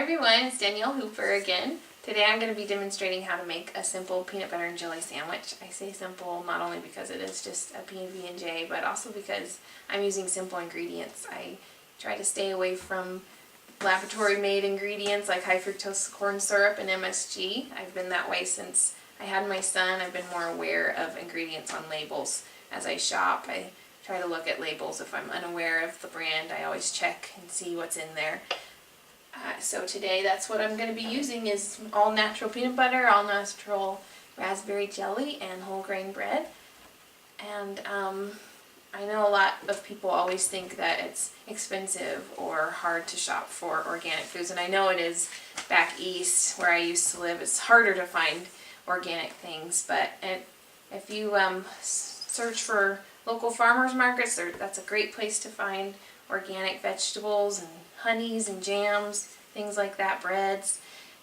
everyone, it's Danielle Hooper again. Today I'm going to be demonstrating how to make a simple peanut butter and jelly sandwich. I say simple not only because it is just a PB&J, but also because I'm using simple ingredients. I try to stay away from laboratory-made ingredients like high fructose corn syrup and MSG. I've been that way since I had my son. I've been more aware of ingredients on labels as I shop. I try to look at labels. If I'm unaware of the brand, I always check and see what's in there. So today that's what I'm going to be using is all natural peanut butter, all natural raspberry jelly, and whole grain bread. And I know a lot of people always think that it's expensive or hard to shop for organic foods, and I know it is. Back east where I used to live, it's harder to find organic things, but if you search for local farmers markets, that's a great place to find organic vegetables and honeys and jams, things like that, breads.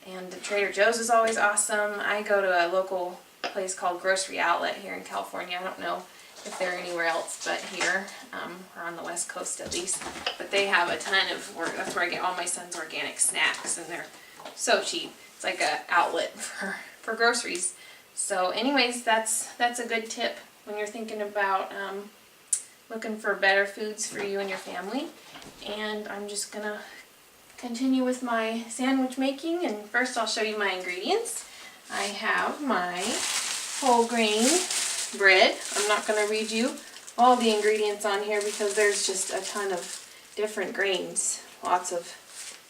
And Trader Joe's is always awesome. I go to a local place called Grocery Outlet here in California. I don't know if they're anywhere else but here, or on the West Coast at least. But they have a ton of, that's where I get all my son's organic snacks, and they're so cheap. It's like an outlet for groceries. So anyways, that's a good tip when you're thinking about looking for better foods for you and your family. And I'm just gonna continue with my sandwich making, and first I'll show you my ingredients. I have my whole grain bread. I'm not gonna read you all the ingredients on here because there's just a ton of different grains, lots of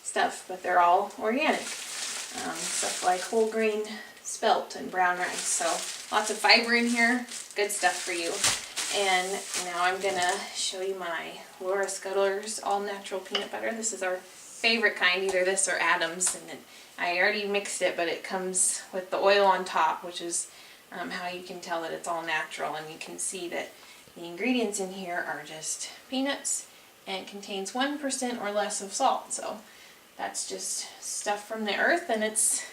stuff, but they're all organic. Stuff like whole grain spelt and brown rice, so lots of fiber in here, good stuff for you. And now I'm gonna show you my Laura Scudder's all natural peanut butter. This is our favorite kind, either this or Adams, and I already mixed it, but it comes with the oil on top, which is how you can tell that it's all natural. And you can see that the ingredients in here are just peanuts, and it contains 1% or less of salt, so that's just stuff from the earth, and it's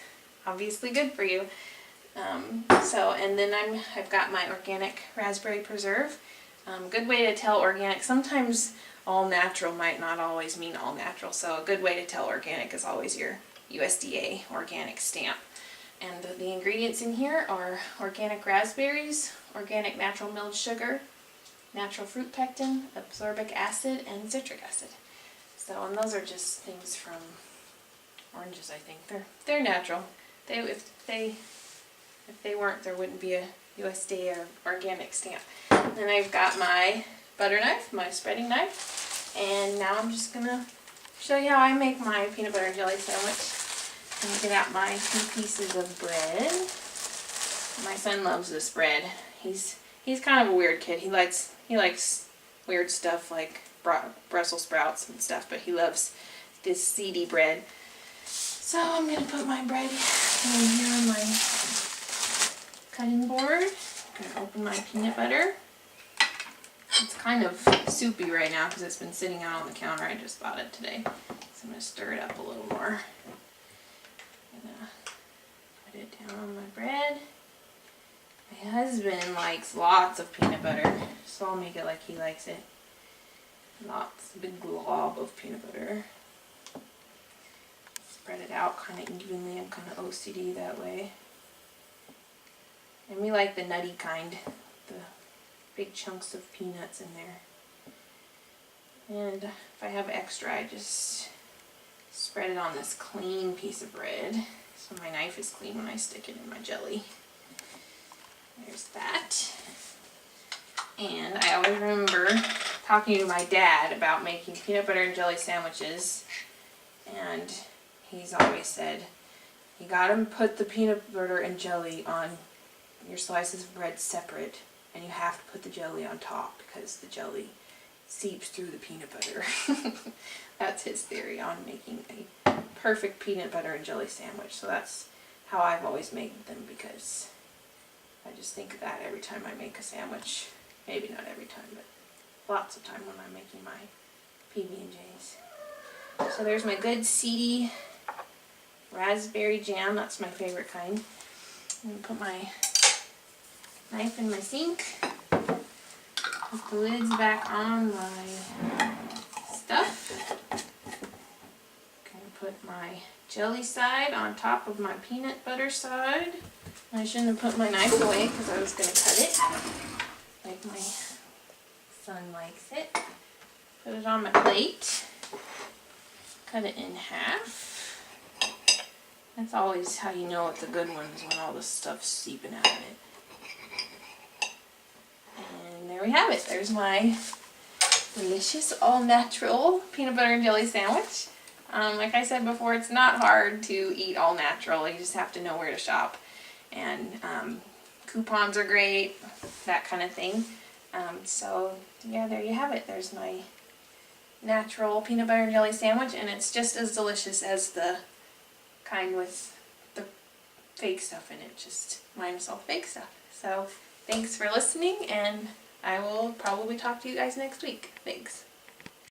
obviously good for you. And then I've got my organic raspberry preserve. Good way to tell organic. Sometimes all natural might not always mean all natural, so a good way to tell organic is always your USDA organic stamp. And the ingredients in here are organic raspberries, organic natural milled sugar, natural fruit pectin, ascorbic acid, and citric acid. So, and those are just things from oranges, I think. They're natural. If they weren't, there wouldn't be a USDA or organic stamp. Then I've got my butter knife, my spreading knife, and now I'm just gonna show you how I make my peanut butter and jelly sandwich. I'm gonna get out my 2 pieces of bread. My son loves this bread. He's kind of a weird kid. He likes weird stuff like Brussels sprouts and stuff, but he loves this seedy bread. So I'm gonna put my bread in here on my cutting board. I'm going to open my peanut butter. It's kind of soupy right now because it's been sitting out on the counter. I just bought it today. So I'm going to stir it up a little more. I'm going to put it down on my bread. My husband likes lots of peanut butter, so I'll make it like he likes it. Lots, a big glob of peanut butter. Spread it out kind of evenly. I'm kind of OCD that way. And we like the nutty kind, the big chunks of peanuts in there. And if I have extra, I just spread it on this clean piece of bread. So my knife is clean when I stick it in my jelly. There's that. And I always remember talking to my dad about making peanut butter and jelly sandwiches. And he's always said, you gotta put the peanut butter and jelly on your slices of bread separate, and you have to put the jelly on top because the jelly seeps through the peanut butter. That's his theory on making a perfect peanut butter and jelly sandwich. So that's how I've always made them, because I just think of that every time I make a sandwich. Maybe not every time, but lots of time when I'm making my PB&Js. So there's my good seedy raspberry jam. That's my favorite kind. I'm going to put my knife in my sink. Put the lids back on my stuff. put my jelly side on top of my peanut butter side. I shouldn't have put my knife away because I was going to cut it like my son likes it. Put it on my plate. Cut it in half. That's always how you know it's a good one, is when all the stuff's seeping out of it. And there we have it. There's my delicious all-natural peanut butter and jelly sandwich. Like I said before, it's not hard to eat all natural. You just have to know where to shop. And coupons are great, that kind of thing. So yeah, there you have it. There's my natural peanut butter and jelly sandwich, and it's just as delicious as the kind with the fake stuff in it, just minus all the fake stuff. So thanks for listening, and I will probably talk to you guys next week. Thanks.